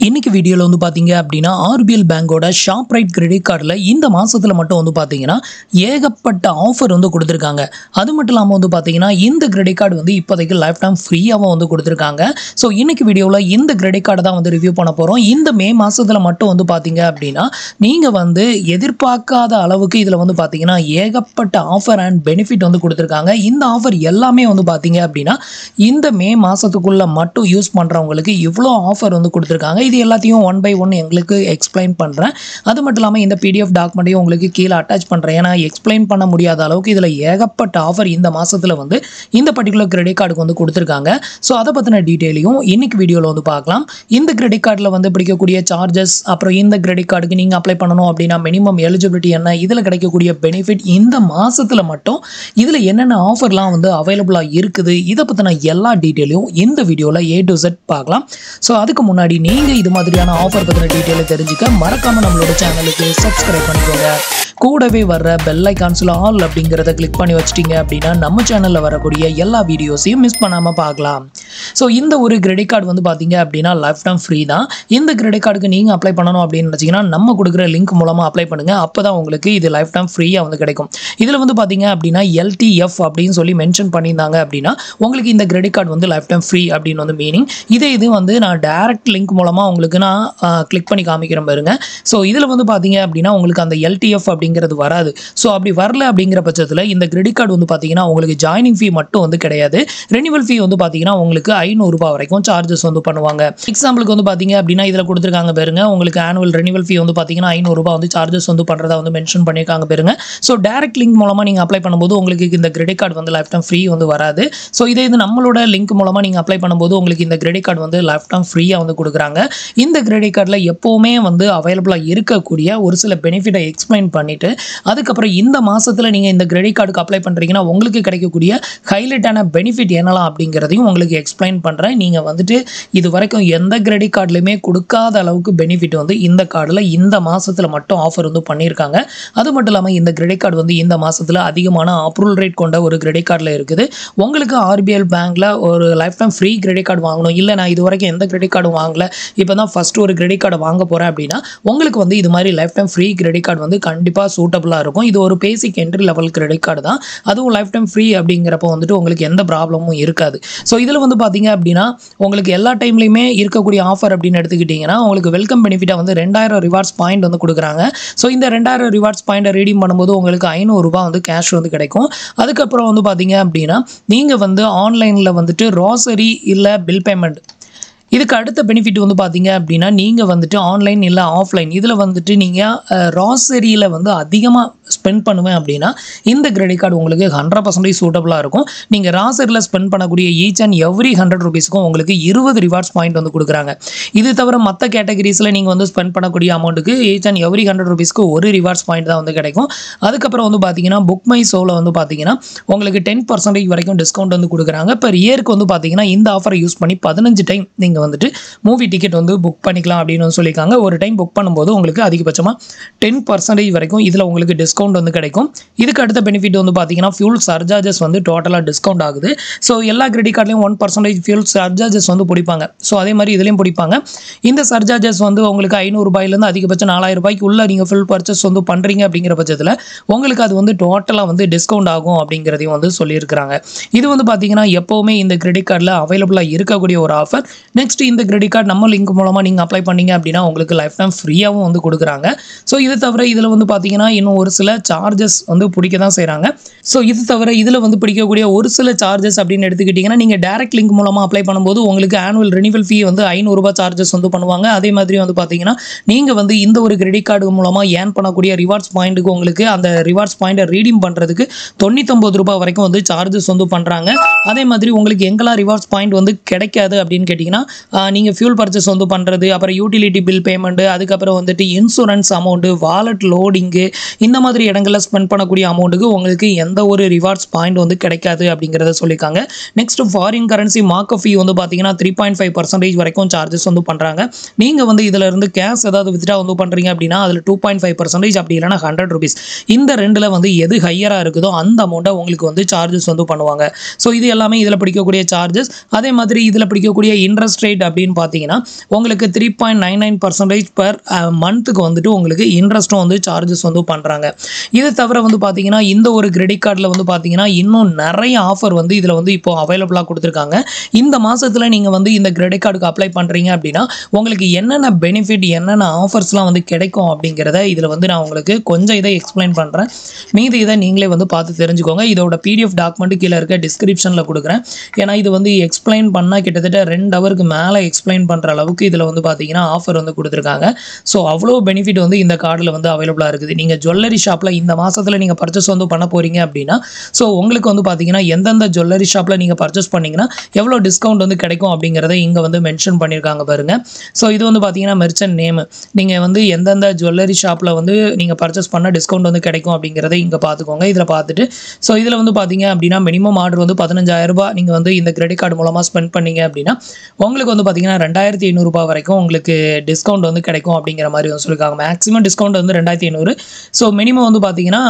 இன்னைக்கு வீடியோல வந்து பாத்தீங்க அப்படின்னா ஆர்பிஎல் பேங்கோட ஷாப் ரைட் கிரெடிட் கார்டில் இந்த மாசத்துல மட்டும் வந்து பாத்தீங்கன்னா ஏகப்பட்ட ஆஃபர் வந்து கொடுத்துருக்காங்க. அது மட்டும் இல்லாமல் வந்து பாத்தீங்கன்னா இந்த கிரெடிட் கார்டு வந்து இப்போதைக்கு லைஃப் டைம் ஃப்ரீயாகவும் வந்து கொடுத்துருக்காங்க. ஸோ இன்னைக்கு வீடியோவில் இந்த கிரெடிட் கார்டு தான் வந்து ரிவ்யூ பண்ண போகிறோம். இந்த மே மாசத்துல மட்டும் வந்து பாத்தீங்க அப்படின்னா நீங்கள் வந்து எதிர்பார்க்காத அளவுக்கு இதில் வந்து பாத்தீங்கன்னா ஏகப்பட்ட ஆஃபர் அண்ட் பெனிஃபிட் வந்து கொடுத்துருக்காங்க. இந்த ஆஃபர் எல்லாமே வந்து பாத்தீங்க அப்படின்னா இந்த மே மாசத்துக்குள்ள மட்டும் யூஸ் பண்ணுறவங்களுக்கு இவ்வளோ ஆஃபர் வந்து கொடுத்துருக்காங்க. இது எல்லாத்தையும் ஒன் பை ஒன் எங்களுக்கு எக்ஸ்பிளைன் பண்ணுறேன். அது மட்டும் இல்லாமல் இந்த பிடிஎஃப் டாக்குமெண்ட்டையும் உங்களுக்கு கீழே அட்டாச் பண்ணுறேன். ஏன்னா எக்ஸ்பிளைன் பண்ண முடியாத அளவுக்கு இதில் ஏகப்பட்ட ஆஃபர் இந்த மாதத்தில் வந்து இந்த பர்டிகுலர் கிரெடிட் கார்டுக்கு வந்து கொடுத்துருக்காங்க. ஸோ அதை பற்றின டீட்டெயிலையும் இன்னைக்கு வீடியோவில் வந்து பார்க்கலாம். இந்த கிரெடிட் கார்டில் வந்து பிடிக்கக்கூடிய சார்ஜஸ், அப்புறம் இந்த கிரெடிட் கார்டுக்கு நீங்கள் அப்ளை பண்ணணும் அப்படின்னா மினிமம் எலிஜிபிலிட்டி என்ன, இதில் கிடைக்கக்கூடிய பெனிஃபிட், இந்த மாதத்தில் மட்டும் இதில் என்னென்ன ஆஃபர்லாம் வந்து அவைலபிளாக இருக்குது, இதை பற்றின எல்லா டீட்டெயிலையும் இந்த வீடியோவில் A to Z பார்க்கலாம். ஸோ அதுக்கு முன்னாடி நீங்கள் இது மாதிரியான ஆஃபர் பற்றின டீட்டெயிலை தெரிஞ்சுக்க மறக்காமல் நம்மளோட சேனலுக்கு சப்ஸ்கிரைப் பண்ணிக்கோங்க. கூடவே வர்ற பெல் ஐகான்ஸில் ஆல் அப்படிங்கிறத கிளிக் பண்ணி வச்சிட்டிங்க அப்படின்னா நம்ம சேனலில் வரக்கூடிய எல்லா வீடியோஸையும் மிஸ் பண்ணாமல் பார்க்கலாம். ஸோ இந்த ஒரு கிரெடிட் கார்டு வந்து பார்த்தீங்க அப்படின்னா லைஃப் டைம் ஃப்ரீ தான். இந்த கிரெடிட் கார்டுக்கு நீங்கள் அப்ளை பண்ணணும் அப்படின்னு நினச்சிங்கன்னா நம்ம கொடுக்குற லிங்க் மூலமாக அப்ளை பண்ணுங்கள். அப்போ தான் உங்களுக்கு இது லைஃப் டைம் ஃப்ரீயாக வந்து கிடைக்கும். இதில் வந்து பார்த்தீங்க அப்படின்னா LTF அப்படின்னு சொல்லி மென்ஷன் பண்ணியிருந்தாங்க அப்படின்னா உங்களுக்கு இந்த கிரெடிட் கார்டு வந்து லைஃப் டைம் ஃப்ரீ அப்படின்னு வந்து மீனிங். இது வந்து நான் டைரக்ட் லிங்க் மூலமாக உங்களுக்கு நான் கிளிக் பண்ணி காமிக்கிறேன் பாருங்க. ஸோ இதில் வந்து பார்த்தீங்க அப்படின்னா உங்களுக்கு அந்த LTF அப்படிங்கிறது வராது. ஸோ அப்படி வரல அப்படிங்கிற பட்சத்தில் இந்த கிரெடிட் கார்டு வந்து பார்த்தீங்கன்னா உங்களுக்கு ஜாயினிங் ஃபீ மட்டும் வந்து கிடையாது. ரெனிவல் ஃபீ வந்து பார்த்தீங்கன்னா உங்களுக்கு 500 ரூபாய் வரைக்கும் சார்ஜஸ் வந்து பண்ணுவாங்க. எக்ஸாம்பிளுக்கு வந்து பார்த்தீங்க அப்படின்னா இதில் கொடுத்துருக்காங்க பாருங்க, உங்களுக்கு ஆனுவல் ரெனிவல் ஃபீ வந்து பார்த்தீங்கன்னா 500 ரூபாய் வந்து சார்ஜஸ் வந்து பண்ணுறதா வந்து மென்ஷன் பண்ணியிருக்காங்க பாருங்க. ஸோ டைரக்ட் லிங்க் மூலமாக நீங்கள் அப்ளை பண்ணும்போது உங்களுக்கு இந்த கிரெடிட் கார்டு வந்து லைஃப் டைம் ஃப்ரீ வந்து வராது. ஸோ இது நம்மளோட லிங்க் மூலமாக நீங்கள் அப்ளை பண்ணும்போது உங்களுக்கு இந்த கிரெடிட் கார்டு வந்து லைஃப் டைம் ஃப்ரீயாக வந்து கொடுக்குறாங்க. இந்த கிரெடிட் கார்டில் எப்போவுமே வந்து அவைலபிளாக இருக்கக்கூடிய ஒரு சில பெனிஃபிட்டை எக்ஸ்பிளைன் பண்ணிவிட்டு அதுக்கப்புறம் இந்த மாதத்தில் நீங்கள் இந்த கிரெடிட் கார்டுக்கு அப்ளை பண்ணுறீங்கன்னா உங்களுக்கு கிடைக்கக்கூடிய ஹைலைட்டான பெனிஃபிட் என்னலாம் அப்படிங்கிறதையும் உங்களுக்கு எக்ஸ்பிளைன் பண்ணுறேன். நீங்கள் வந்துட்டு இது வரைக்கும் எந்த கிரெடிட் கார்டுலையுமே கொடுக்காத அளவுக்கு பெனிஃபிட் வந்து இந்த கார்டில் இந்த மாதத்தில் மட்டும் ஆஃபர் வந்து பண்ணியிருக்காங்க. அது மட்டும் இல்லாமல் இந்த கிரெடிட் கார்டு வந்து இந்த மாதத்தில் அதிகமான அப்ரூவல் ரேட் கொண்ட ஒரு கிரெடிட் கார்டில் இருக்குது. உங்களுக்கு ஆர்பிஎல் பேங்க்கில் ஒரு life time free credit card வாங்கணும், இல்லை நான் இது வரைக்கும் எந்த கிரெடிட் கார்டும் வாங்கல, இப்போ தான் ஃபஸ்ட்டு ஒரு கிரெடிட் கார்டை வாங்க போகிறேன் அப்படின்னா உங்களுக்கு வந்து இது மாதிரி life time free credit card வந்து கண்டிப்பாக சூட்டபுளாக இருக்கும். இது ஒரு பேசிக் என்ட்ரி லெவல் கிரெடிட் கார்டு தான். அதுவும் லைஃப் டைம் ஃப்ரீ அப்படிங்கிறப்போ வந்துட்டு உங்களுக்கு எந்த ப்ராப்ளமும் இருக்காது. ஸோ இதில் வந்து பார்த்தீங்க அப்படின்னா உங்களுக்கு எல்லா டைம்லையுமே இருக்கக்கூடிய ஆஃபர் அப்படின்னு எடுத்துக்கிட்டிங்கன்னா உங்களுக்கு வெல்கம் பெனிஃபிட்டாக வந்து 2000 ரிவார்ட்ஸ் பாயிண்ட் வந்து கொடுக்குறாங்க. ஸோ இந்த 2000 ரிவார்ட்ஸ் பாயிண்ட்டை ரீடீம் பண்ணும்போது உங்களுக்கு 500 ரூபாய் வந்து கேஷ் வந்து கிடைக்கும். அதுக்கப்புறம் வந்து பார்த்தீங்க அப்படின்னா நீங்கள் வந்து ஆன்லைனில் வந்துட்டு ரோசரி இல்லை பில் பேமெண்ட், இதுக்கு அடுத்த பெனிஃபிட் வந்து பார்த்தீங்க அப்படின்னா நீங்கள் வந்துட்டு ஆன்லைன் இல்லை ஆஃப்லைன் இதில் வந்துட்டு நீங்கள் ராசரியில் வந்து அதிகமாக ஸ்பெண்ட் பண்ணுவேன் அப்படின்னா இந்த கிரெடிட் கார்டு உங்களுக்கு 100% சூட்டபுளாக இருக்கும். நீங்கள் ராசரியில் ஸ்பெண்ட் பண்ணக்கூடிய ஈச் அண்ட் எவ்ரி 100 ரூபீஸ்க்கும் உங்களுக்கு 20 ரிவார்ட்ஸ் பாயிண்ட் வந்து கொடுக்குறாங்க. இது தவிர மற்ற கேட்டகரிஸில் நீங்கள் வந்து ஸ்பெண்ட் பண்ணக்கூடிய அமௌண்ட்டுக்கு ஈச் அண்ட் எவ்ரி 100 ரூபீஸ்க்கு ஒரு ரிவார்ட்ஸ் பாயிண்ட் தான் வந்து கிடைக்கும். அதுக்கப்புறம் வந்து பார்த்தீங்கன்னா புக் மை ஷோவில் வந்து பார்த்தீங்கன்னா உங்களுக்கு 10% வரைக்கும் டிஸ்கவுண்ட் வந்து கொடுக்குறாங்க. இப்போ இயருக்கு வந்து பார்த்தீங்கன்னா இந்த ஆஃபரை யூஸ் பண்ணி 15 டைம் நீங்கள் வந்துட்டு மூவி டிக்கெட் வந்து புக் பண்ணிக்கலாம் அப்படின்னு வந்து சொல்லியிருக்காங்க. ஒரு டைம் புக் பண்ணும்போது உங்களுக்கு அதிகபட்சமாக 10% வரைக்கும் இதில் உங்களுக்கு டிஸ்கவுண்ட் வந்து கிடைக்கும். இதுக்கு அடுத்த பெனிஃபிட் வந்து பார்த்தீங்கன்னா ஃபியூல் சர்ஜார்ஜஸ் வந்து டோட்டலாக டிஸ்கவுண்ட் ஆகுது. ஸோ எல்லா கிரெடிட் கார்ட்லையும் 1% ஃபியூல் சர்ஜார்ஜஸ் வந்து பிடிப்பாங்க. ஸோ அதே மாதிரி இதுலேயும் பிடிப்பாங்க. இந்த சர்ஜார்ஜஸ் வந்து உங்களுக்கு 500 ரூபாயிலேருந்து அதிகபட்சம் 4000 ரூபாய்க்கு உள்ள நீங்கள் ஃபுல் பர்ச்சேஸ் வந்து பண்ணுறீங்க அப்படிங்கிற பட்சத்தில் உங்களுக்கு அது வந்து டோட்டலாக வந்து டிஸ்கவுண்ட் ஆகும் அப்படிங்கிறதையும் வந்து சொல்லியிருக்கிறாங்க. இது வந்து பார்த்தீங்கன்னா எப்போவுமே இந்த கிரெடிட் கார்டில் அவைலபிளாக இருக்கக்கூடிய ஒரு ஆஃபர். நெக்ஸ்ட் இந்த கிரெடிட் கார்டு நம்ம லிங்க் மூலமாக நீங்கள் அப்ளை பண்ணீங்க அப்படின்னா உங்களுக்கு லைஃப் டைம் ஃப்ரீயாகவும் வந்து கொடுக்குறாங்க. ஸோ இது தவிர இதில் வந்து பார்த்தீங்கன்னா இன்னும் ஒரு சில சார்ஜஸ் வந்து பிடிக்க தான் செய்கிறாங்க. ஸோ இது தவிர இதில் வந்து பிடிக்கக்கூடிய ஒரு சில சார்ஜஸ் அப்படின்னு எடுத்துக்கிட்டிங்கன்னா நீங்கள் டைரக்ட் லிங்க் மூலமாக அப்ளை பண்ணும்போது உங்களுக்கு ஆனுவல் ரெனிவல் ஃபீ வந்து 500 ரூபாய் சார்ஜஸ் வந்து பண்ணுவாங்க. அதே மாதிரி வந்து பார்த்தீங்கன்னா நீங்கள் வந்து இந்த ஒரு கிரெடிட் கார்டு மூலமாக ஏர்ன் பண்ணக்கூடிய ரிவார்ட்ஸ் பாயிண்ட்டுக்கு உங்களுக்கு அந்த ரிவார்ட்ஸ் பாயிண்ட்டை ரீடீம் பண்ணுறதுக்கு 99 ரூபாய் வரைக்கும் வந்து சார்ஜஸ் வந்து பண்ணுறாங்க. அதே மாதிரி உங்களுக்கு எங்கெல்லாம் ரிவார்ட்ஸ் பாயிண்ட் வந்து கிடைக்காது அப்படின்னு கேட்டிங்கன்னா நீங்கள் ஃபியூல் பர்ச்சேஸ் வந்து பண்ணுறது, அப்புறம் யூட்டிலிட்டி பில் பேமெண்ட்டு, அதுக்கப்புறம் வந்துட்டு இன்சூரன்ஸ் அமௌண்ட்டு, வாலெட் லோடிங்கு, இந்த மாதிரி இடங்களில் ஸ்பெண்ட் பண்ணக்கூடிய அமௌண்ட்டுக்கு உங்களுக்கு எந்த ஒரு ரிவார்ட்ஸ் பாயிண்ட் வந்து கிடைக்காது அப்படிங்கிறத சொல்லியிருக்காங்க. நெக்ஸ்ட் ஃபாரின் கரன்சி மார்க்அப் ஃபீ வந்து பார்த்தீங்கன்னா 3.5% வரைக்கும் சார்ஜஸ் வந்து பண்ணுறாங்க. நீங்கள் வந்து இதில் இருந்து கேஷ் ஏதாவது வித்ட்ரா வந்து பண்ணுறீங்க அப்படின்னா அதில் 2.5% அப்படி இல்லைனா ₹100. இந்த ரெண்டில் வந்து எது ஹையராக இருக்குதோ அந்த அமௌண்ட்டை உங்களுக்கு வந்து சார்ஜஸ் வந்து பண்ணுவாங்க. ஸோ இது எல்லாமே இதில் பிடிக்கக்கூடிய சார்ஜஸ். அதே மாதிரி இதில் பிடிக்கக்கூடிய இன்ட்ரெஸ்ட் ரேட் அப்படின்னு பார்த்தீங்கன்னா உங்களுக்கு 3.99% பர் மந்த்துக்கு வந்துட்டு உங்களுக்கு இன்ட்ரெஸ்ட்டும் வந்து சார்ஜஸ் வந்து பண்ணுறாங்க. இதை தவிர வந்து பார்த்தீங்கன்னா இந்த ஒரு கிரெடிட் கார்டில் வந்து பார்த்தீங்கன்னா இன்னும் நிறைய ஆஃபர் வந்து இதில் வந்து இப்போ அவைலபிளாக கொடுத்துருக்காங்க. இந்த மாதத்தில் நீங்கள் வந்து இந்த கிரெடிட் கார்டுக்கு அப்ளை பண்ணுறீங்க அப்படின்னா உங்களுக்கு என்னென்ன பெனிஃபிட் என்னென்ன ஆஃபர்ஸ்லாம் வந்து கிடைக்கும் அப்படிங்கிறத இதில் வந்து நான் உங்களுக்கு கொஞ்சம் இதை எக்ஸ்பிளைன் பண்ணுறேன். மீதி இதை நீங்களே வந்து பார்த்து தெரிஞ்சுக்கோங்க. இதோட PDF டாக்குமெண்ட் கீழே இருக்க டிஸ்கிரிப்ஷனில் கொடுக்குறேன். ஏன்னா இது வந்து எக்ஸ்பிளைன் பண்ணால் கிட்டத்தட்ட 2 ஹவருக்கு மேலே எக்ஸ்பிளைன் பண்ணுற அளவுக்கு இதில் வந்து பார்த்தீங்கன்னா ஆஃபர் வந்து கொடுத்துருக்காங்க. ஸோ அவ்வளோ பெனிஃபிட் வந்து இந்த கார்டில் வந்து அவைலபிளாக இருக்குது. நீங்கள் ஜுவல்லரி ஷாப்பில் இந்த மாதத்தில் நீங்கள் பர்ச்சேஸ் வந்து பண்ண போகிறீங்க அப்படின்னா ஸோ உங்களுக்கு வந்து பார்த்தீங்கன்னா எந்தெந்த ஜுவல்லரி ஷாப்பில் நீங்கள் பர்ச்சேஸ் பண்ணிங்கன்னா எவ்வளோ டிஸ்கவுண்ட் வந்து கிடைக்கும் அப்படிங்கிறத இங்கே வந்து மென்ஷன் பண்ணியிருக்காங்க பாருங்கள். ஸோ இது வந்து பார்த்தீங்கன்னா மெர்ச்சன்ட் நேமு. நீங்கள் வந்து எந்தெந்த ஜுவல்லரி ஷாப்பில் வந்து நீங்கள் பர்ச்சேஸ் பண்ண டிஸ்கவுண்ட் வந்து கிடைக்கும் அப்படிங்கிறத இங்கே பார்த்துக்கோங்க. இதில் பார்த்துட்டு ஸோ இதில் வந்து பார்த்தீங்க அப்படின்னா மினிமம் ஆர்டர் வந்து ₹15,000 நீங்கள் வந்து இந்த கிரெடிட் கார்டு மூலமாக ஸ்பெண்ட் பண்ணீங்க அப்படின்னா உங்களுக்கு வந்து பார்த்தீங்கன்னா ₹2,500 வரைக்கும் உங்களுக்கு டிஸ்கவுண்ட் வந்து கிடைக்கும் அப்படிங்கிற மாதிரி வந்து சொல்லியிருக்காங்க. மேக்ஸிமம் டிஸ்கவுண்ட் வந்து 2,500. ஸோ மினிமம் வந்து பார்த்தீங்கன்னா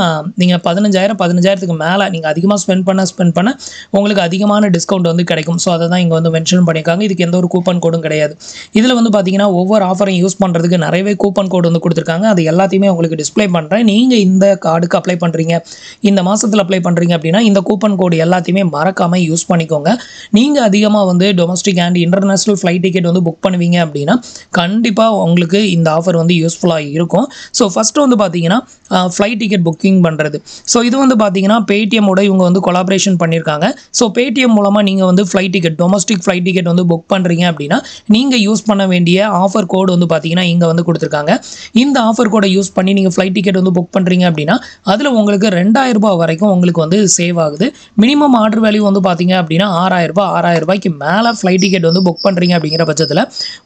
நீங்கள் 15,000க்கு மேலே நீங்கள் அதிகமாக ஸ்பெண்ட் பண்ண உங்களுக்கு அதிகமான டிஸ்கவுண்ட் வந்து கிடைக்கும். ஸோ அதை தான் இங்கே வந்து மென்ஷன் பண்ணியிருக்காங்க. இதுக்கு எந்த ஒரு கூப்பன் கோடும் கிடையாது. இதில் வந்து பார்த்தீங்கன்னா ஒவ்வொரு ஆஃபரையும் யூஸ் பண்ணுறதுக்கு நிறையவே கூப்பன் கோடு வந்து கொடுத்துருக்காங்க. அது எல்லாத்தையுமே உங்களுக்கு டிஸ்பிளே பண்ணுறேன். நீங்கள் இந்த கார்டுக்கு அப்ளை பண்ணுறீங்க இந்த மாதத்தில் அப்ளை பண்ணுறீங்க அப்படின்னா இந்த கூப்பன் கோடு எல்லாத்தையுமே மறக்காமல் யூஸ் பண்ணிக்கோங்க. நீங்கள் அதிகமாக வந்து domestic and international flight ticket வந்து புக் பண்ணுவீங்க அப்படின்னா கண்டிப்பாக உங்களுக்கு இந்த ஆஃபர் வந்து யூஸ்ஃபுல்லாக இருக்கும். ஸோ ஃபஸ்ட்டு வந்து பார்த்தீங்கன்னா ஃப்ளைட் டிக்கெட் புக்கிங் பண்ணுறது. ஸோ இது வந்து பார்த்தீங்கன்னா பேடிஎம்மோட இவங்க வந்து கொலாபரேஷன் பண்ணியிருக்காங்க. ஸோ பேடிஎம் மூலமாக நீங்கள் வந்து flight ticket domestic flight ticket வந்து புக் பண்ணுறீங்க அப்படின்னா நீங்கள் யூஸ் பண்ண வேண்டிய ஆஃபர் கோடு வந்து பார்த்தீங்கன்னா இங்கே வந்து கொடுத்துருக்காங்க. இந்த ஆஃபர் கோடை யூஸ் பண்ணி நீங்கள் ஃப்ளைட் டிக்கெட் வந்து புக் பண்ணுறீங்க அப்படின்னா அதில் உங்களுக்கு ₹2,000 வரைக்கும் உங்களுக்கு வந்து சேவ் ஆகுது. மினிமம் ஆர்டர் வேல்யூ வந்து பார்த்தீங்க அப்படின்னா ₹6,000 மேலே ஃப்ளைட் டிக்கெட் வந்து புக் பண்ணுறீங்க அப்படிங்கிற பட்சத்தில்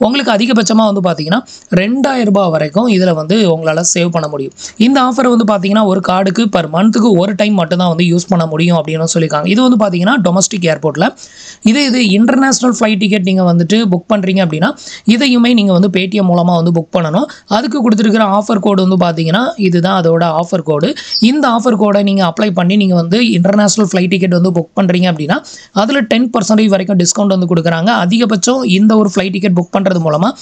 உங்களுக்கு அதிகபட்சமாக வந்து பார்த்தீங்கன்னா ₹2,000 வரைக்கும் இதில் வந்து உங்களால் சேவ் பண்ண முடியும். இந்த ஆஃபர் வந்து பார்த்தீங்கன்னா ஒரு கார்டுக்கு பர் மந்த்துக்கு ஒரு டைம் மட்டும் தான் வந்து யூஸ் பண்ண முடியும் அப்படின்னு சொல்லியிருக்காங்க. இது வந்து பார்த்தீங்கன்னா டொமஸ்டிக் ஏர்போர்ட்டில். இது இன்டர்நேஷ்னல் ஃப்ளைட் டிக்கெட் நீங்கள் வந்துட்டு புக் பண்ணுறீங்க அப்படின்னா இதையுமே நீங்கள் வந்து பேடிஎம் மூலமாக வந்து புக் பண்ணணும். அதுக்கு கொடுத்துருக்கிற ஆஃபர் கோடு வந்து பார்த்தீங்கன்னா இதுதான் அதோட ஆஃபர் கோடு. இந்த ஆஃபர் கோடை நீங்கள் அப்ளை பண்ணி நீங்கள் வந்து இன்டர்நேஷ்னல் ஃப்ளைட் டிக்கெட் வந்து புக் பண்ணுறீங்க அப்படின்னா அதில் 10% வரைக்கும் டிஸ்கவுண்ட் வந்து கொடுக்குறாங்க. அதிகபட்சம் இந்த ஒரு ஃப்ளைட் டிக்கெட் புக் பண்ணுறது மூலமாக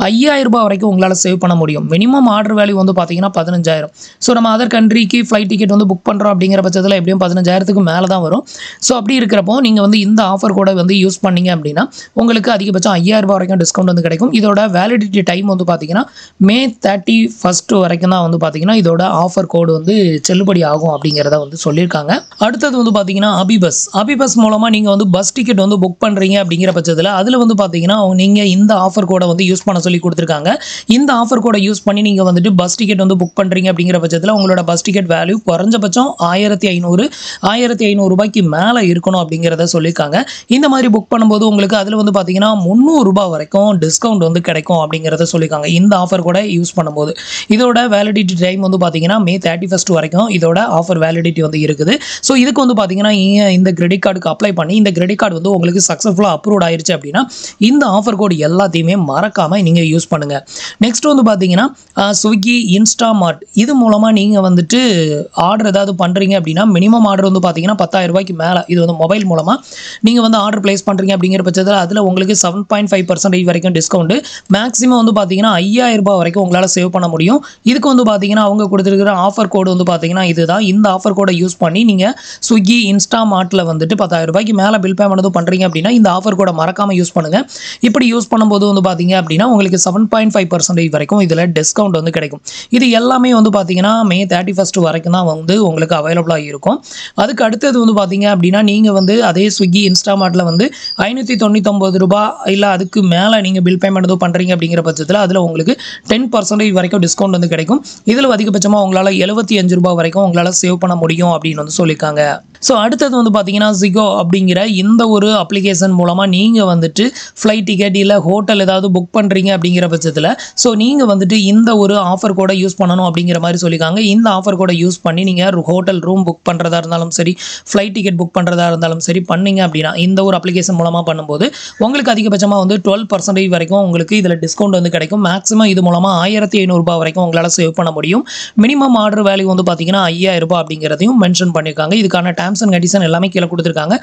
₹5,000 வரைக்கும் உங்களால் சேவ் பண்ண முடியும். மினிமம் ஆர்டர் வேல்யூ வந்து பார்த்தீங்கன்னா 15,000. ஸோ நம்ம அதர் கண்ட்ரிக்கு ஃப்ளைட் டிக்கெட் வந்து புக் பண்ணுறோம் அப்படிங்கிற பட்சத்தில் எப்படியும் 15,000க்கு மேலே தான் வரும். ஸோ அப்படி இருக்கிறப்போ நீங்கள் வந்து இந்த ஆஃபர் கோடை வந்து யூஸ் பண்ணீங்க அப்படின்னா உங்களுக்கு அதிகபட்சம் ₹5,000 வரைக்கும் டிஸ்கவுண்ட் வந்து கிடைக்கும். இதோட வேலிடிட்டி டைம் வந்து பார்த்தீங்கன்னா May 31 வரைக்கும் தான் வந்து பார்த்தீங்கன்னா இதோட ஆஃபர் கோடு வந்து செல்லுபடி ஆகும் அப்படிங்கிறத வந்து சொல்லியிருக்காங்க. அடுத்தது வந்து பார்த்தீங்கன்னா அபிபஸ் மூலமாக நீங்கள் வந்து பஸ் டிக்கெட் வந்து புக் பண்ணுறீங்க அப்படிங்கிற பட்சத்தில் அதில் வந்து பார்த்தீங்கன்னா நீங்கள் இந்த ஆஃபர் கோடை வந்து யூஸ் பண்ண சொல்லி கொடுத்துருக்காங்க. இந்த ஆஃபர் கோடை யூஸ் பண்ணி நீங்கள் வந்துட்டு பஸ் டிக்கெட் வந்து புக் பண்ணுறீங்க அப்படிங்கிற பட்சத்தில் உங்களோட பஸ் டிக்கெட் வேல்யூ குறைஞ்சபட்சம் ₹1,500 மேலே இருக்கணும் அப்படிங்கிறத சொல்லியிருக்காங்க. இந்த மாதிரி புக் பண்ணும்போது உங்களுக்கு அதில் வந்து பார்த்தீங்கன்னா ₹300 வரைக்கும் டிஸ்கவுண்ட் வந்து கிடைக்கும் அப்படிங்கிறத சொல்லியிருக்காங்க. இந்த ஆஃபர் கூட யூஸ் பண்ணும்போது இதோட வேலிடிட்டி டைம் வந்து பார்த்தீங்கன்னா May 31 வரைக்கும் இதோட ஆஃபர் வேலிடிட்டி வந்து இருக்குது. ஸோ இதுக்கு வந்து பார்த்தீங்கன்னா இந்த கிரெடிட் கார்டுக்கு அப்ளை பண்ணி இந்த கிரெடிட் கார்டு வந்து உங்களுக்கு சக்ஸஸ்ஃபுல்லாக அப்ரூவ் ஆயிருச்சு அப்படின்னா இந்த ஆஃபர் கோடு எல்லாத்தையுமே மறக்காமல் நீங்கள் யூஸ் பண்ணுங்கள். நெக்ஸ்ட் வந்து பார்த்தீங்கன்னா ஸ்விக்கி, இன்ஸ்டாமார்ட் இது மூலமாக நீங்கள் வந்துட்டு ஆர்டர் ஏதாவது பண்ணுறீங்க அப்படின்னா மினிமம் ஆர்டர் வந்து பார்த்தீங்கன்னா ₹10,000 மேலே இது வந்து மொபைல் மூலமாக நீங்கள் வந்து ஆர்டர் பிளேஸ் பண்ணுறீங்க அப்படிங்கிற பட்சத்தில் அதில் உங்களுக்கு 7.5% வரைக்கும் டிஸ்கவுண்ட். மேக்ஸிமம் வந்து பார்த்தீங்கன்னா ₹5,000 வரைக்கும் உங்களால் சேவ் பண்ண முடியும். இதுக்கு வந்து பார்த்தீங்கன்னா அவங்க கொடுத்துருக்கிற ஆஃபர் கோடு வந்து பார்த்தீங்கன்னா இதுதான். இந்த ஆஃபர் கோடை யூஸ் பண்ணி நீங்கள் ஸ்விக்கி, இன்ஸ்டாமார்ட்டில் வந்துட்டு ₹10,000 மேலே பில் பேமெண்ட் பண்ணுறீங்க அப்படின்னா இந்த ஆஃபர் கோடை மறக்காமல் யூஸ் பண்ணுங்கள். இப்படி யூஸ் பண்ணும்போது வந்து பார்த்தீங்க அப்படின்னா உங்களுக்கு 7.5% வரைக்கும் இதில் டிஸ்கவுண்ட் வந்து கிடைக்கும். இது எல்லாமே வந்து பார்த்தீங்கன்னா May 31 வரைக்கும் தான் வந்து உங்களுக்கு அவைலபிளாக இருக்கும். அதுக்கு அடுத்தது வந்து பார்த்தீங்க அப்படின்னா நீங்கள் வந்து அதே ஸ்விக்கி, இன்ஸ்டாமார்ட்டில் வந்து ₹599 இல்லை அதுக்கு மேலே நீங்கள் பில் பேமெண்ட் எதுவும் பண்ணுறீங்க அப்படிங்கிற பட்சத்தில் அதில் உங்களுக்கு 10% வரைக்கும் டிஸ்கவுண்ட் வந்து கிடைக்கும். இதில் அதிகபட்சமாக உங்களால் ₹75 வரைக்கும் உங்களால் சேவ் பண்ண முடியும் அப்படின்னு வந்து சொல்லியிருக்காங்க. ஸோ அடுத்தது வந்து பார்த்தீங்கன்னா Zigo அப்படிங்கிற இந்த ஒரு அப்ளிகேஷன் மூலமாக நீங்கள் வந்துட்டு ஃப்ளைட் டிக்கெட் இல்லை ஹோட்டல் ஏதாவது புக் பண்ணுறீங்க அப்படிங்கிற பட்சத்தில் ஸோ நீங்கள் வந்துட்டு இந்த ஒரு ஆஃபர் கோடை யூஸ் பண்ணணும் அப்படிங்கிற மாதிரி சொல்லியிருக்காங்க. இந்த ஆஃபர் கோடை யூஸ் பண்ணி நீங்கள் ஹோட்டல் ரூம் புக் பண்ணுறதா இருந்தாலும் சரி, ஃப்ளைட் டிக்கெட் புக் பண்ணுறதா இருந்தாலும் சரி பண்ணீங்க அப்படின்னா இந்த ஒரு அப்ளிகேஷன் மூலமாக பண்ணும்போது உங்களுக்கு அதிகபட்சமாக வந்து 12% வரைக்கும் உங்களுக்கு இதில் டிஸ்கவுண்ட் வந்து கிடைக்கும். மேக்ஸிமம் இது மூலமாக 1500 ரூபாய் வரைக்கும் உங்களால் சேவ் பண்ண முடியும். மினிமம் ஆர்டர் வேல்யூ வந்து பார்த்தீங்கன்னா 5000 ரூபாய் அப்படிங்கிறதையும் மென்ஷன் பண்ணியிருக்காங்க. இதுக்கான டேர்ம்ஸ் அண்ட் கண்டிஷன் எல்லாமே கீழே கொடுத்துருக்காங்க.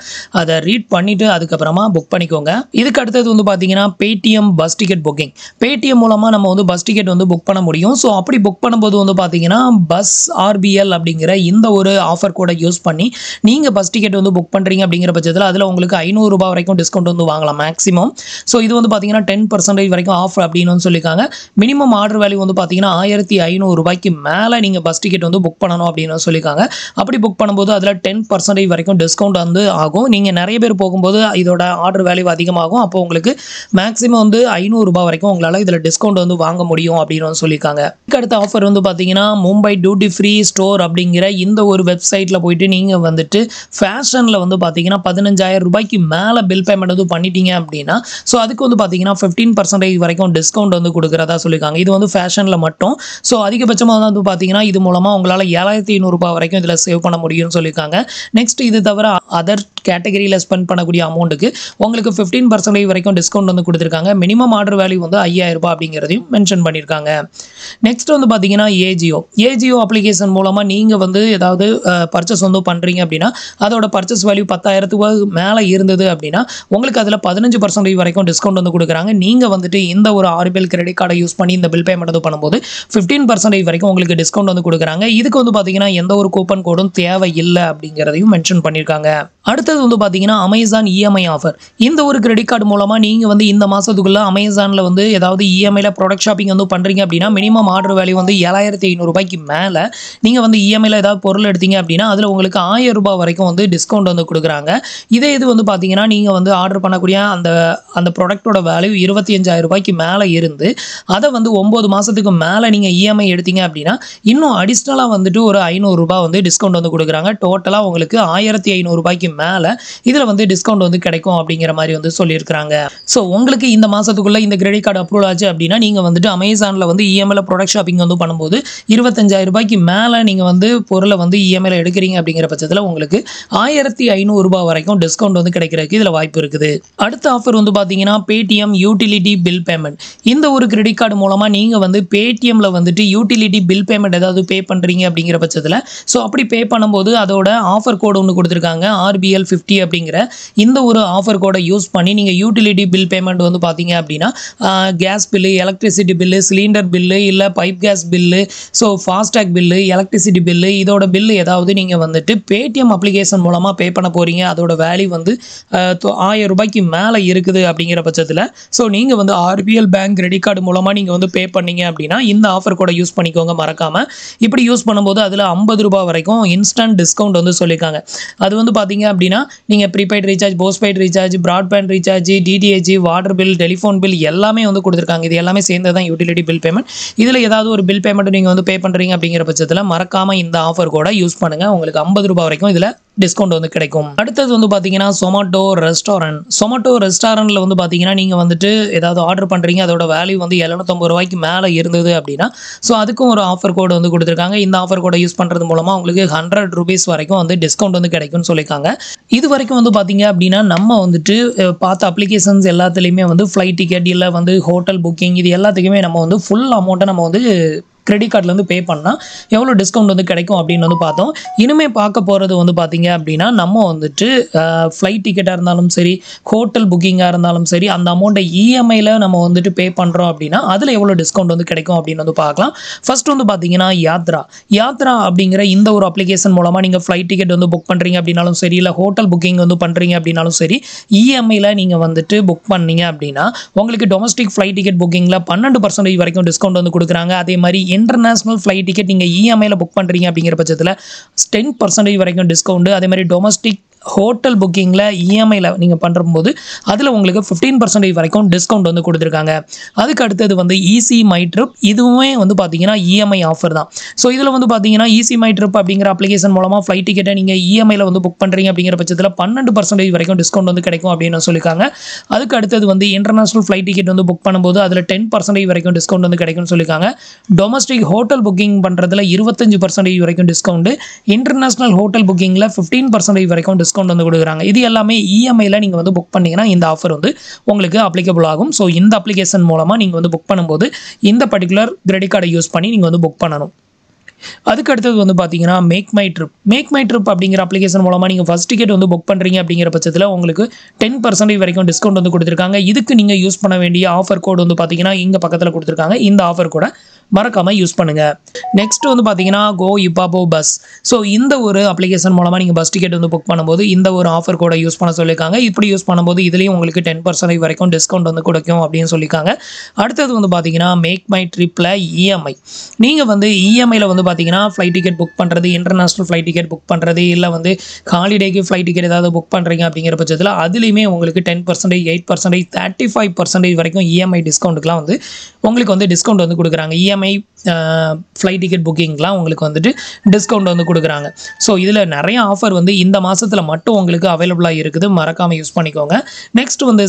அதை ரீட் பண்ணிவிட்டு அதுக்கப்புறமா புக் பண்ணிக்கோங்க. இதுக்கு அடுத்தது வந்து பார்த்தீங்கன்னா Paytm bus ticket booking. Paytm மூலமாக நம்ம வந்து பஸ் டிக்கெட் வந்து புக் பண்ண முடியும். ஸோ அப்படி புக் பண்ணும்போது வந்து பார்த்தீங்கன்னா பஸ் ஆர்பிஎல் அப்படிங்கிற இந்த ஒரு ஆஃபர் கோடை யூஸ் பண்ணி நீங்கள் பஸ் டிக்கெட் வந்து புக் பண்ணுறீங்க அப்படிங்கிற பட்சத்தில் அதில் உங்களுக்கு 500 ரூபாய் வரைக்கும் டிஸ்கவுண்ட் வந்து வாங்கலாம் மேக்ஸிமம். ஸோ இது வந்து பார்த்தீங்கன்னா 10% வரைக்கும் ஆஃப் அப்படின்னு சொல்லியிருக்காங்க. மினிமம் ஆர்டர் வேல்யூ வந்து பார்த்தீங்கன்னா 1500 ரூபாய்க்கு மேலே நீங்கள் பஸ் டிக்கெட் வந்து புக் பண்ணணும் அப்படின்னு சொல்லியிருக்காங்க. அப்படி புக் பண்ணும்போது அதில் 10% வரைக்கும் டிஸ்கவுண்ட் வந்து ஆகும். நீங்கள் நிறைய பேர் போகும்போது இதோட ஆர்டர் வேல்யூ அதிகமாகும். அப்போ உங்களுக்கு மேக்ஸிமம் வந்து 500 ரூபாய் வரைக்கும் உங்களால் இதில் டிஸ்கவுண்ட் வந்து வாங்க முடியும் அப்படின்னு சொல்லியிருக்காங்க. அடுத்த ஆஃபர் வந்து பார்த்தீங்கன்னா மும்பை டியூட்டி ஃப்ரீ ஸ்டோர் அப்படிங்கிற இந்த ஒரு வெப்சைட்டில் போயிட்டு நீங்கள் வந்துட்டு ஃபேஷனில் வந்து பார்த்தீங்கன்னா 15000 ரூபாய்க்கு மேலே பில் பேமெண்ட் வந்து பண்ணிட்டீங்க அப்படின்னா ஸோ அதுக்கு வந்து பார்த்தீங்கன்னா 15% வரைக்கும் டிஸ்கவுண்ட் வந்து கொடுக்குறதா சொல்லியிருக்காங்க. இது வந்து ஃபேஷனில் மட்டும். ஸோ அதிகபட்சமாக வந்து பார்த்தீங்கன்னா இது மூலமாக உங்களால் 7500 ரூபாய் வரைக்கும் இதில் சேவ் பண்ண முடியும்னு சொல்லியிருக்காங்க. நெக்ஸ்ட் இது தவிர அதர் கேட்டகரியில் ஸ்பெண்ட் பண்ணக்கூடிய அமௌண்ட்டுக்கு உங்களுக்கு 15% வரைக்கும் டிஸ்கவுண்ட் வந்து கொடுத்துருக்காங்க. மினிமம் ஆர்டர் வேல்யூ வந்து 5000 ரூபாய் அப்படிங்கிறதையும் மென்ஷன் பண்ணியிருக்காங்க. நெக்ஸ்ட் வந்து பார்த்தீங்கன்னா ஏஜியோ அப்ளிகேஷன் மூலமாக நீங்கள் வந்து ஏதாவது பர்ச்சேஸ் வந்து பண்ணுறீங்க அப்படின்னா அதோட பர்ச்சேஸ் வேல்யூ 10,000 மேலே இருந்தது அப்படின்னா உங்களுக்கு அதில் 15% வரைக்கும் டிஸ்கவுண்ட் வந்து கொடுக்குறாங்க. நீங்கள் வந்துட்டு இந்த ஒரு ஆர்பிஎல் கிரெடிட் கார்டை யூஸ் பண்ணி இந்த பில் பேமெண்ட் வந்து பண்ணும்போது 15% வரைக்கும் உங்களுக்கு டிஸ்கவுண்ட் வந்து கொடுக்குறாங்க. இதுக்கு வந்து பார்த்தீங்கன்னா எந்த ஒரு கூப்பன் கோடும் தேவையில்லை அப்படிங்கிறதையும் மென்ஷன் பண்ணியிருக்காங்க. அடுத்தது வந்து பார்த்தீங்கன்னா அமேசான் இஎம்ஐ ஆஃபர். இந்த ஒரு கிரெடிட் கார்டு மூலமாக நீங்கள் வந்து இந்த மாதத்துக்குள்ளே அமேசானில் வந்து ஏதாவது இஎம்ஐயில் ப்ராடக்ட் ஷாப்பிங் வந்து பண்ணுறீங்க அப்படின்னா மினிமம் ஆர்டர் வேல்யூ வந்து 7500 ரூபாய்க்கு மேலே நீங்கள் வந்து இஎம்ஐயில் ஏதாவது பொருள் எடுத்தீங்க அப்படின்னா அதில் உங்களுக்கு 1000 ரூபாய் வரைக்கும் வந்து டிஸ்கவுண்ட் வந்து கொடுக்குறாங்க. இதே இது வந்து பார்த்தீங்கன்னா நீங்கள் வந்து ஆர்டர் பண்ணக்கூடிய அந்த ப்ராடக்ட்டோட வேல்யூ 25000 ரூபாய்க்கு மேலே இருந்து அதை வந்து 9 மாதத்துக்கு மேலே நீங்கள் இஎம்ஐ எடுத்தீங்க அப்படின்னா இன்னும் அடிஷ்னலாக வந்துட்டு ஒரு 500 ரூபாய் வந்து டிஸ்கவுண்ட் வந்து கொடுக்குறாங்க. டோட்டலாக உங்களுக்கு 1500 ரூபாய்க்கு மேலே இதில் வந்து டிஸ்கவுண்ட் வந்து கிடைக்கும் அப்படிங்கிற மாதிரி வந்து சொல்லியிருக்காங்க. ஸோ உங்களுக்கு இந்த மாதத்துக்குள்ளே இந்த கிரெடிட் கார்டு அப்ரூவல் ஆச்சு அப்படின்னா நீங்கள் வந்துட்டு அமேசானில் வந்து இஎம்ஐயில் ப்ராடக்ட் ஷாப்பிங் வந்து பண்ணும்போது 25000 ரூபாய்க்கு மேலே நீங்கள் வந்து பொருளை வந்து இஎம்ஐயில் எடுக்கிறீங்க அப்படிங்கிற பட்சத்தில் உங்களுக்கு 1500 ரூபாய் வரைக்கும் டிஸ்கவுண்ட் வந்து கிடைக்கிறதுக்கு இதில் வாய்ப்பு இருக்குது. அடுத்த ஆஃபர் வந்து பார்த்தீங்கன்னா பேடிஎம் யூட்டிலிட்டி பில் பேமெண்ட். இந்த ஒரு கிரெடிட் கார்டு மூலமாக நீங்கள் வந்து பேடிஎம்மில் வந்துட்டு யூட்டிலிட்டி பில் பேமெண்ட் ஏதாவது பே பண்ணுறீங்க அப்படிங்கிற பட்சத்தில் ஸோ அப்படி பே பண்ணும்போது அதோட ஆஃபர் கோடு ஒன்று கொடுத்துருக்காங்க RBL 50 அப்படிங்கிற இந்த ஒரு ஆஃபர் கோடை யூஸ் பண்ணி நீங்கள் யூட்டிலிட்டி பில் பேமெண்ட் வந்து பார்த்தீங்க அப்படின்னா gas bill, electricity bill, cylinder bill, இல்லை pipe gas bill, so FASTag bill, electricity bill, இதோட பில்லு ஏதாவது நீங்கள் வந்துட்டு பேடிஎம் அப்ளிகேஷன் மூலமாக பே பண்ண போகிறீங்க. அதோட வேல்யூ வந்து 1000 ரூபாய்க்கு மேலே இருக்குது அப்படிங்கிற பட்சத்தில் ஸோ நீங்கள் வந்து RBL பேங்க் கிரெடிட் கார்டு மூலமாக நீங்கள் வந்து பே பண்ணீங்க அப்படின்னா இந்த ஆஃபர் கோடை யூஸ் பண்ணிக்கோங்க மறக்காமல். இப்படி யூஸ் பண்ணும்போது அதில் 50 ரூபாய் வரைக்கும் இன்ஸ்டன்ட் டிஸ்கவுண்ட் வந்து சொல்லியிருக்காங்க. அது வந்து பார்த்தீங்க அப்படின்னா நீங்கள் prepaid recharge, postpaid recharge, broadband recharge, DTH, water bill, telephone bill எல்லாமே வந்து கொடுத்துருக்காங்க. இது எல்லாமே சேர்ந்து தான் யூட்டிலிட்டி பில் பேமெண்ட். இதில் ஏதாவது ஒரு பில் பேமெண்ட் நீங்கள் வந்து பே பண்ணுறீங்க அப்படிங்கிற பட்சத்தில் மறக்காமல் இந்த ஆஃபர் கோடை யூஸ் பண்ணுங்கள். உங்களுக்கு 50 ரூபாய் வரைக்கும் இதில் டிஸ்கவுண்ட் வந்து கிடைக்கும். அடுத்தது வந்து பார்த்தீங்கன்னா சொமாட்டோ ரெஸ்டாரண்ட்டில் வந்து பார்த்தீங்கன்னா நீங்கள் வந்துட்டு ஏதாவது ஆர்டர் பண்ணுறீங்க அதோட வேல்யூ வந்து 750 ரூபாய்க்கு மேலே இருந்தது அப்படின்னா ஸோ அதுக்கும் ஒரு ஆஃபர் கோடு வந்து கொடுத்துருக்காங்க. இந்த ஆஃபர் கோடை யூஸ் பண்ணுறது மூலமாக உங்களுக்கு 100 ரூபீஸ் வரைக்கும் வந்து டிஸ்கவுண்ட் வந்து கிடைக்கும்னு சொல்லியிருக்காங்க. இது வரைக்கும் வந்து பார்த்தீங்க அப்படின்னா நம்ம வந்துட்டு பார்த்த அப்ளிகேஷன்ஸ் எல்லாத்துலேயுமே வந்து ஃப்ளைட் டிக்கெட் இல்லை வந்து ஹோட்டல் புக்கிங் இது எல்லாத்துக்குமே நம்ம வந்து ஃபுல் அமௌண்ட்டை நம்ம வந்து கிரெடிட் கார்டில் பே பண்ணால் எவ்வளோ டிஸ்கவுண்ட் வந்து கிடைக்கும் அப்படின்னு வந்து பார்த்தோம். இனிமேல் பார்க்க போகிறது வந்து பார்த்தீங்க அப்படின்னா நம்ம வந்துட்டு ஃப்ளைட் டிக்கெட்டாக இருந்தாலும் சரி, ஹோட்டல் புக்கிங்காக இருந்தாலும் சரி, அந்த அமௌண்ட்டை இஎம்ஐயில் நம்ம வந்துட்டு பே பண்ணுறோம் அப்படின்னா அதில் எவ்வளோ டிஸ்கவுண்ட் வந்து கிடைக்கும் அப்படின்னு வந்து பார்க்கலாம். ஃபர்ஸ்ட் வந்து பார்த்தீங்கன்னா யாத்ரா அப்படிங்கிற இந்த ஒரு அப்ளிகேஷன் மூலமாக நீங்கள் ஃப்ளைட் டிக்கெட் வந்து புக் பண்ணுறீங்க அப்படின்னாலும் சரி, இல்லை ஹோட்டல் புக்கிங் வந்து பண்ணுறீங்க அப்படின்னாலும் சரி, இஎம்ஐயில் நீங்கள் வந்துட்டு புக் பண்ணீங்க அப்படின்னா உங்களுக்கு டொமஸ்டிக் ஃப்ளைட் டிக்கெட் புக்கிங்கில் 12% வரைக்கும் டிஸ்கவுண்ட் வந்து கொடுக்குறாங்க. அதே மாதிரி இன்டர்நேஷனல் ஃப்ளைட் டிக்கெட் நீங்கள் இஎம்ஐயில் புக் பண்ணுறீங்க அப்படிங்கிற பட்சத்தில் 10% வரைக்கும் டிஸ்கவுண்ட். அதே மாதிரி டொமஸ்டிக் ஹோட்டல் புக்கிங்கில் இஎம்ஐயில் நீங்கள் பண்ணும்போது அதில் உங்களுக்கு 15% வரைக்கும் டிஸ்கவுண்ட் வந்து கொடுத்துருக்காங்க. அதுக்கு அடுத்தது வந்து ஈஸி மை ட்ரிப். இதுவுமே வந்து பார்த்தீங்கன்னா இஎம்ஐ ஆஃபர் தான். ஸோ இதில் வந்து பார்த்தீங்கன்னா ஈஸி மை ட்ரிப் அப்படிங்கிற அப்ளிகேஷன் மூலமாக ஃப்ளைட் டிக்கெட்டை நீங்கள் இஎம்ஐயில் வந்து புக் பண்ணுறீங்க அப்படிங்கிற பட்சத்தில் 12% வரைக்கும் டிஸ்கவுண்ட் வந்து கிடைக்கும் அப்படின்னு சொல்லியிருக்காங்க. அதுக்கு அடுத்தது வந்து இன்டர்நேஷனல் ஃப்ளைட் டிக்கெட் வந்து புக் பண்ணும்போது அதில் 10% வரைக்கும் டிஸ்கவுண்ட் வந்து கிடைக்கும்னு சொல்லியிருக்காங்க. டொமஸ்டிக் ஹோட்டல் புக்கிங் பண்ணுறதுல 25% வரைக்கும் டிஸ்கவுண்ட். இன்டர்நேஷனல் ஹோட்டல் புக்கிங்கில் 15% வரைக்கும் டிஸ்கவுண்ட் வந்து கொடுக்குறாங்க. இது எல்லாமே இஎம்ஐயில் நீங்கள் வந்து புக் பண்ணீங்கன்னா இந்த ஆஃபர் வந்து உங்களுக்கு அப்ளிகபிள் ஆகும். ஸோ இந்த அப்ளிகேஷன் மூலமாக நீங்கள் வந்து புக் பண்ணும்போது இந்த பர்டிகுலர் கிரெடிட் கார்டை யூஸ் பண்ணி நீங்கள் வந்து புக் பண்ணணும். அதுக்கு அடுத்தது வந்து பார்த்தீங்கன்னா மேக் மை ட்ரிப் அப்படிங்கிற அப்ளிகேஷன் மூலமாக நீங்கள் ஃபர்ஸ்ட் டிக்கெட் வந்து புக் பண்ணுறீங்க அப்படிங்கிற பட்சத்தில் உங்களுக்கு 10% வரைக்கும் டிஸ்கவுண்ட் வந்து கொடுத்துருக்காங்க. இதுக்கு நீங்கள் யூஸ் பண்ண வேண்டிய ஆஃபர் கோடு வந்து பார்த்தீங்கன்னா இங்கே பக்கத்தில் கொடுத்துருக்காங்க. இந்த ஆஃபர் கோடை மறக்காமல் யூஸ் பண்ணுங்கள். நெக்ஸ்ட் வந்து பார்த்தீங்கன்னா கோ இப்பாபோ பஸ். ஸோ இந்த ஒரு அப்ளிகேஷன் மூலமாக நீங்கள் பஸ் டிக்கெட் வந்து புக் பண்ணும்போது இந்த ஒரு ஆஃபர் கோடை யூஸ் பண்ண சொல்லியிருக்காங்க. இப்படி யூஸ் பண்ணும்போது இதுலேயும் உங்களுக்கு 10% வரைக்கும் டிஸ்கவுண்ட் வந்து கொடுக்கும் அப்படின்னு சொல்லியிருக்காங்க. அடுத்தது வந்து பார்த்தீங்கன்னா மேக் மை ட்ரிப்பில் இஎம்ஐ. நீங்கள் வந்து இஎம்ஐயில் வந்து பார்த்தீங்கன்னா ஃப்ளைட் டிக்கெட் புக் பண்ணுறது, இன்டர்நேஷனல் ஃப்ளைட் டிக்கெட் புக் பண்ணுறது, இல்லை வந்து ஹாலிடேக்கு ஃப்ளைட் டிக்கெட் ஏதாவது புக் பண்ணுறீங்க அப்படிங்கிற பட்சத்தில் அதுலேயுமே உங்களுக்கு 10%, 8%, 35% வரைக்கும் இஎம்ஐ டிஸ்கவுண்ட்டுக்குலாம் வந்து உங்களுக்கு வந்து டிஸ்கவுண்ட் வந்து கொடுக்குறாங்க. இஎம்ஐ ஃப்ளைட் டிக்கெட் புக்கிங்லாம் உங்களுக்கு வந்துட்டு டிஸ்கவுண்ட் வந்து கொடுக்குறாங்க. ஸோ இதில் நிறைய ஆஃபர் வந்து இந்த மாதத்தில் மட்டும் உங்களுக்கு அவைலபிளாக இருக்குது. மறக்காமல் யூஸ் பண்ணிக்கோங்க. நெக்ஸ்ட் வந்து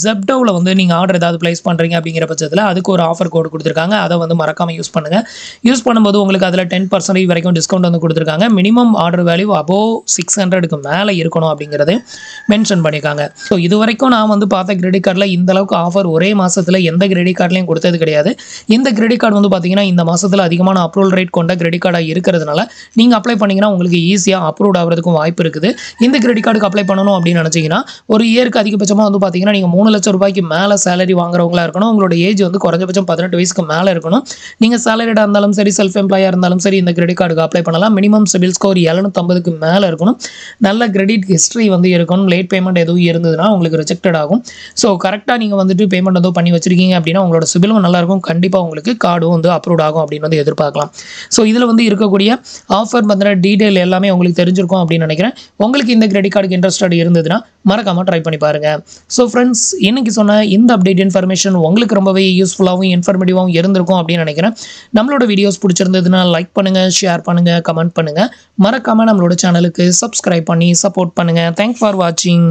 ஜெப்டோவில் வந்து நீங்கள் ஆர்டர் ஏதாவது ப்ளேஸ் பண்ணுறீங்க அப்படிங்கிற பட்சத்தில் அதுக்கு ஒரு ஆஃபர் கோடு கொடுத்துருக்காங்க. அதை வந்து மறக்காமல் யூஸ் பண்ணுங்கள். யூஸ் பண்ணும்போது உங்களுக்கு அதில் 10% வரைக்கும் டிஸ்கவுண்ட் வந்து கொடுத்துருக்காங்க. மினிமம் ஆர்டர் வேல்யூ அபோவ் 600க்கு மேலே இருக்கணும் அப்படிங்கிறது மென்ஷன் பண்ணியிருக்காங்க. ஸோ இது வரைக்கும் நான் வந்து பார்த்த கிரெடிட் கார்டில் இந்த அளவுக்கு ஆஃபர் ஒரே மாதத்தில் எந்த கிரெடிட் கார்ட்லையும் கொடுத்தது கிடையாது. இந்த கிரெடிட் கார்டு வந்து பார்த்தீங்கன்னா இந்த மாதத்தில் அதிகமான அப்ரூவல் ரேட் கொண்ட கிரெடிட் கார்டாக இருக்கிறதுனால நீங்கள் அப்ளை பண்ணிங்கன்னா உங்களுக்கு ஈஸியாக அப்ரூவ் ஆகிறதுக்கும் வாய்ப்பு இருக்குது. இந்த கிரெடிட் கார்டுக்கு அப்ளை பண்ணணும் அப்படின்னு நினச்சிங்கன்னா ஒரு இயருக்கு அதிகபட்சமாக வந்து பார்த்தீங்கன்னா நீங்கள் 3 லட்சம் ரூபாய்க்கு மேலே சேலரி வாங்குறவங்களா இருக்கணும். உங்களோட ஏஜ் வந்து குறைஞ்சபட்சம் 18 வயசுக்கு மேலே இருக்கணும். நீங்கள் சேலரிடாக இருந்தாலும் சரி, செல்ஃப் எம்ப்ளாயாக இருந்தாலும் சரி, இந்த கிரெடிட் கார்டுக்கு அப்ளை பண்ணலாம். மினிமம் சிபில் ஸ்கோர் 750க்கு மேலே இருக்கணும். நல்ல கிரெடிட் ஹிஸ்ட்ரி வந்து இருக்கணும். லேட் பேமெண்ட் எதுவும் இருந்ததுன்னா உங்களுக்கு ரிஜெக்டட் ஆகும். ஸோ கரெக்டாக நீங்கள் வந்துட்டு பேமெண்ட் எதுவும் பண்ணி வச்சிருக்கீங்க அப்படின்னா உங்களோட சிபிலும் நல்லாயிருக்கும். கண்டிப்பாக உங்களுக்கு கார்டும் வந்து அப்ரூவ் ஆகும் அப்படின்னு வந்து எதிர்பார்க்கலாம். ஸோ இதில் வந்து இருக்கக்கூடிய ஆஃபர் பற்றின டீட்டெயில் எல்லாமே உங்களுக்கு தெரிஞ்சிருக்கும் அப்படின்னு நினைக்கிறேன். உங்களுக்கு இந்த கிரெடிட் கார்டுக்கு இன்ட்ரெஸ்டட் இருந்ததுன்னா மறக்காமல் ட்ரை பண்ணி பாருங்கள். ஸோ ஃப்ரெண்ட்ஸ், இன்னைக்கு சொன்ன இந்த அப்டேட் இன்ஃபர்மேஷன் உங்களுக்கு ரொம்பவே யூஸ்ஃபுல்லாகவும் இன்ஃபர்மேட்டிவாகவும் இருந்திருக்கும் அப்படின்னு நினைக்கிறேன். நம்மளோட வீடியோஸ் பிடிச்சிருந்ததுன்னா லைக் பண்ணுங்கள், ஷேர் பண்ணுங்கள், கமெண்ட் பண்ணுங்கள். மறக்காமல் நம்மளோட சேனலுக்கு சப்ஸ்கிரைப் பண்ணி சப்போர்ட் பண்ணுங்கள். தேங்க்ஸ் ஃபார் வாட்சிங்.